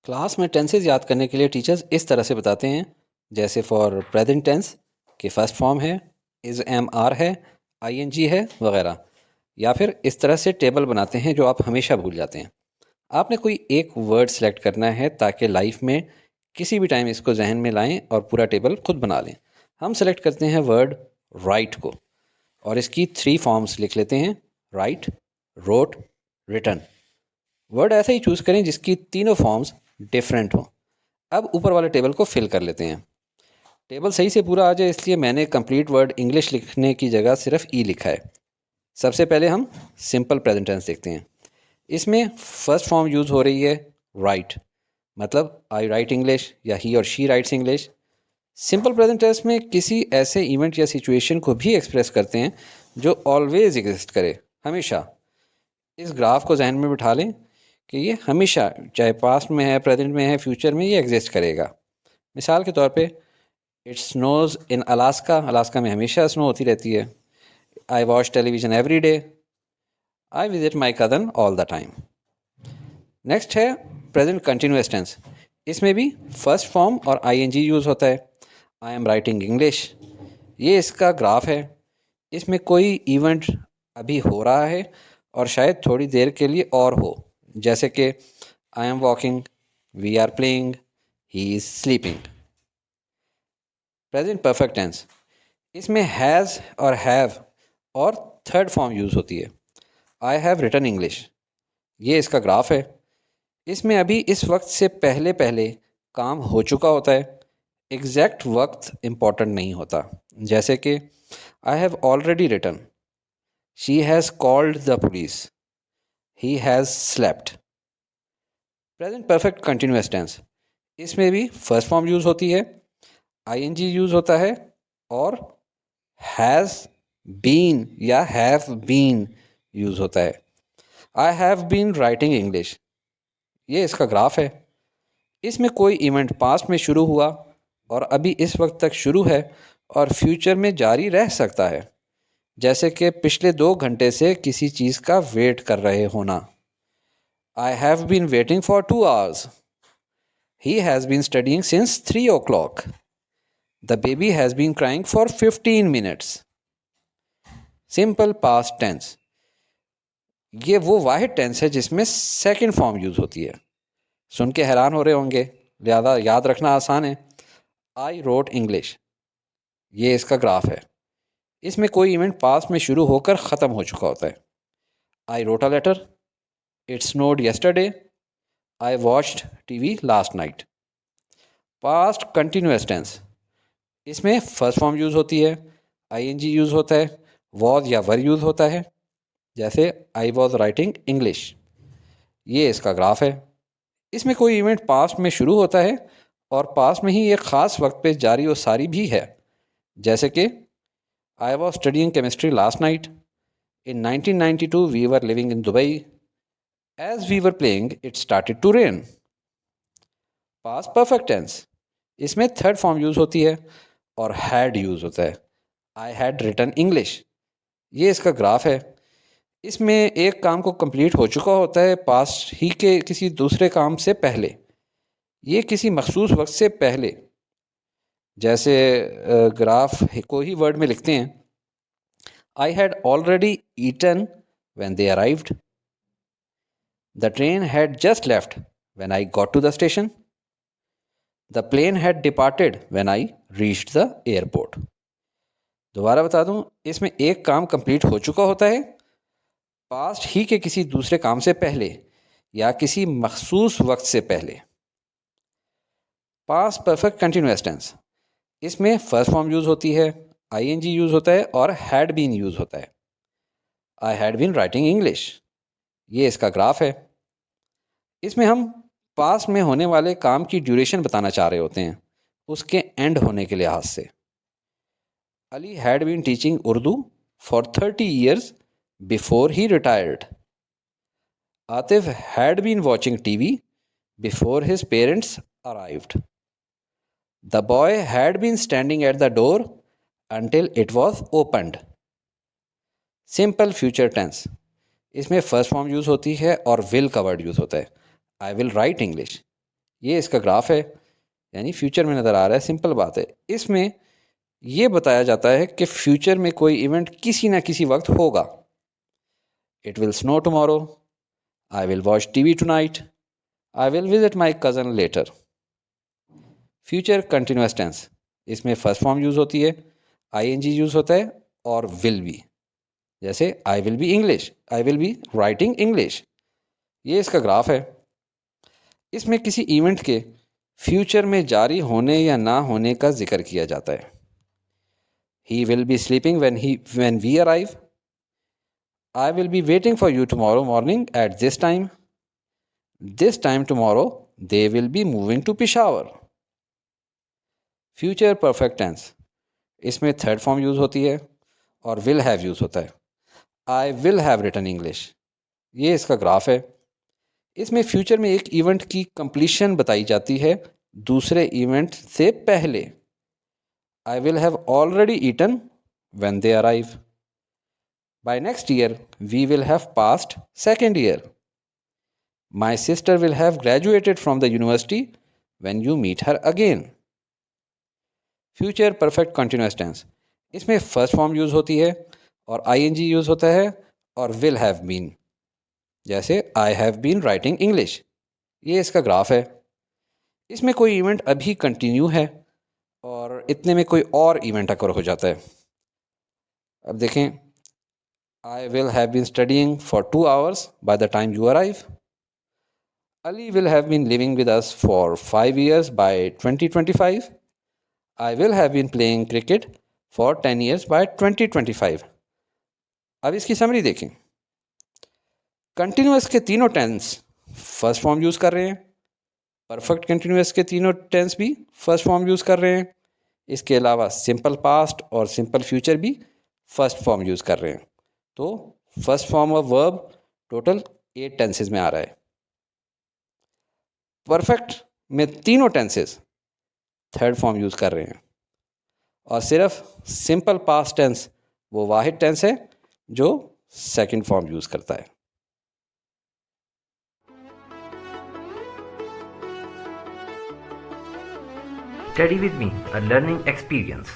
Class में tenses याद करने के लिए टीचर्स इस तरह से बताते हैं, जैसे फॉर प्रेजेंट टेंस के फर्स्ट फॉर्म है, इज़ एम आर है, आईएनजी है वगैरह। या फिर इस तरह से टेबल बनाते हैं जो आप हमेशा भूल जाते हैं। आपने कोई एक वर्ड सेलेक्ट करना है ताकि लाइफ में किसी भी टाइम इसको जहन में लाएं और पूरा टेबल खुद बना लें। हम सेलेक्ट करते हैं वर्ड राइट को और इसकी 3 फॉर्म्स लिख लेते हैं, राइट, रोट, रिटन। वर्ड ऐसा ही चूज़ करें जिसकी तीनों फॉर्म्स डिफरेंट हों। अब ऊपर वाले टेबल को फिल कर लेते हैं। टेबल सही से पूरा आ जाए इसलिए मैंने कंप्लीट वर्ड इंग्लिश लिखने की जगह सिर्फ ई लिखा है। सबसे पहले हम सिंपल प्रेजेंट टेंस देखते हैं। इसमें फर्स्ट फॉर्म यूज़ हो रही है राइट, मतलब आई राइट इंग्लिश या ही और she writes English. Simple present tense में किसी ऐसे इवेंट या सिचुएशन को भी एक्सप्रेस करते हैं जो ऑलवेज एग्जिस्ट करे, हमेशा। इस ग्राफ को जहन में बिठा लें कि ये हमेशा, चाहे पास्ट में है, प्रेजेंट में है, फ्यूचर में, ये एग्जिस्ट करेगा। मिसाल के तौर पे it snows in Alaska, Alaska में हमेशा स्नो होती रहती है। I watch television every day, I visit my cousin all the time. Next है प्रेजेंट कंटिन्यूअस टेंस। इसमें भी फर्स्ट फॉर्म और आईएनजी यूज़ होता है। आई एम राइटिंग इंग्लिश, ये इसका ग्राफ है। इसमें कोई इवेंट अभी हो रहा है और शायद थोड़ी देर के लिए और हो, जैसे कि I am walking, we are playing, he is sleeping. Present perfect tense, इसमें हैज़ और हैव और थर्ड फॉर्म यूज़ होती है। आई हैव रिटन इंग्लिश, ये इसका ग्राफ है। इसमें अभी इस वक्त से पहले पहले काम हो चुका होता है। एग्जैक्ट वक्त इम्पॉर्टेंट नहीं होता, जैसे कि I have already written, she has called the police, he has slept. Present perfect continuous tense, इसमें भी फर्स्ट फॉर्म यूज़ होती है, आईएनजी यूज़ होता है और हैज़ बीन या हैव बीन यूज़ होता है। I have been writing English, ये इसका ग्राफ है। इसमें कोई इवेंट पास्ट में शुरू हुआ और अभी इस वक्त तक शुरू है और फ्यूचर में जारी रह सकता है, जैसे कि पिछले 2 घंटे से किसी चीज़ का वेट कर रहे होना। I have been waiting for 2 hours, he has been studying since 3 o'clock, the baby has been crying for 15 minutes। Simple past tense, ये वो वाहिद टेंस है जिसमें सेकंड फॉर्म यूज़ होती है। सुन के हैरान हो रहे होंगे, ज़्यादा याद रखना आसान है। आई रोट इंग्लिश, ये इसका ग्राफ है। इसमें कोई इवेंट पास्ट में शुरू होकर ख़त्म हो चुका होता है। I wrote a letter, it snowed yesterday, I watched TV last night. Past continuous tense, इसमें फर्स्ट फॉर्म यूज़ होती है, आईएनजी यूज़ होता है, वॉज या वर यूज़ होता है, जैसे आई वॉज राइटिंग इंग्लिश, ये इसका ग्राफ है। इसमें कोई इवेंट पास्ट में शुरू होता है और पास्ट में ही एक ख़ास वक्त पे जारी और सारी भी है, जैसे कि I was studying chemistry last night, in 1992 we were living in Dubai, as we were playing it started to rain. Past perfect tense, इसमें थर्ड फॉर्म यूज़ होती है और हैड यूज़ होता है। आई हैड रिटन इंग्लिश, ये इसका graph है। इसमें एक काम को कंप्लीट हो चुका होता है पास्ट ही के किसी दूसरे काम से पहले, ये किसी मखसूस वक्त से पहले। जैसे ग्राफ को ही वर्ड में लिखते हैं, I had already eaten when they arrived, the train had just left when I got to the station, the plane had departed when I reached the airport. दोबारा बता दूं, इसमें एक काम कंप्लीट हो चुका होता है पास्ट ही के किसी दूसरे काम से पहले या किसी मखसूस वक्त से पहले। पास्ट परफेक्ट कंटिन्यूअस टेंस, इसमें फर्स्ट फॉर्म यूज़ होती है, आईएनजी यूज़ होता है और हैड बीन यूज़ होता है। I had been writing English, ये इसका ग्राफ है। इसमें हम पास्ट में होने वाले काम की ड्यूरेशन बताना चाह रहे होते हैं, उसके एंड होने के लिहाज से। Ali had been teaching Urdu for 30 years before he retired. Atif had been watching TV before his parents arrived. The boy had been standing at the door until it was opened। Simple future tense, इसमें first form use होती है और will का word use होता है। I will write English, ये इसका graph है, यानी फ्यूचर में नज़र आ रहा है। सिंपल बात है। इसमें ये बताया जाता है कि फ्यूचर में कोई इवेंट किसी ना किसी वक्त होगा। It will snow tomorrow, I will watch TV tonight, I will visit my cousin later. Future continuous tense, इसमें फर्स्ट फॉर्म यूज़ होती है, आईएनजी यूज़ होता है और विल बी। जैसे आई will B English, I will be writing English. ये इसका graph है। इसमें किसी इवेंट के फ्यूचर में जारी होने या ना होने का जिक्र किया जाता है। He will be sleeping when we arrive, I will be waiting for you tomorrow morning at this time tomorrow they will be moving to Peshawar. Future perfect tense, इसमें थर्ड फॉर्म यूज़ होती है और विल हैव यूज़ होता है। I will have written English, ये इसका graph है। इसमें फ्यूचर में एक इवेंट की कंप्लीशन बताई जाती है दूसरे इवेंट से पहले। I will have already eaten when they arrive. By next year we will have passed second year. My sister will have graduated from the university when you meet her again. Future perfect continuous tense, इसमें first form use होती है और ING use होता है और will have been. जैसे I have been writing English, ये इसका ग्राफ है। इसमें कोई इवेंट अभी कंटिन्यू है और इतने में कोई और इवेंट अकर हो जाता है। अब देखें, I will have been studying for 2 hours by the time you arrive. Ali will have been living with us for 5 years by 2025। I will have been playing cricket for 10 years by 2025। अब इसकी summary देखें। Continuous के तीनों tense first form use कर रहे हैं। Perfect continuous के तीनों टेंस भी फर्स्ट फॉर्म यूज़ कर रहे हैं। इसके अलावा सिंपल पास्ट और सिंपल फ्यूचर भी फर्स्ट फॉर्म यूज़ कर रहे हैं। तो first form of verb total 8 tenses में आ रहा है। परफेक्ट में तीनों टेंसेज थर्ड फॉर्म यूज़ कर रहे हैं और सिर्फ सिंपल पास्ट टेंस वो वाहिद टेंस है जो सेकंड फॉर्म यूज़ करता है। Study with me, a learning experience.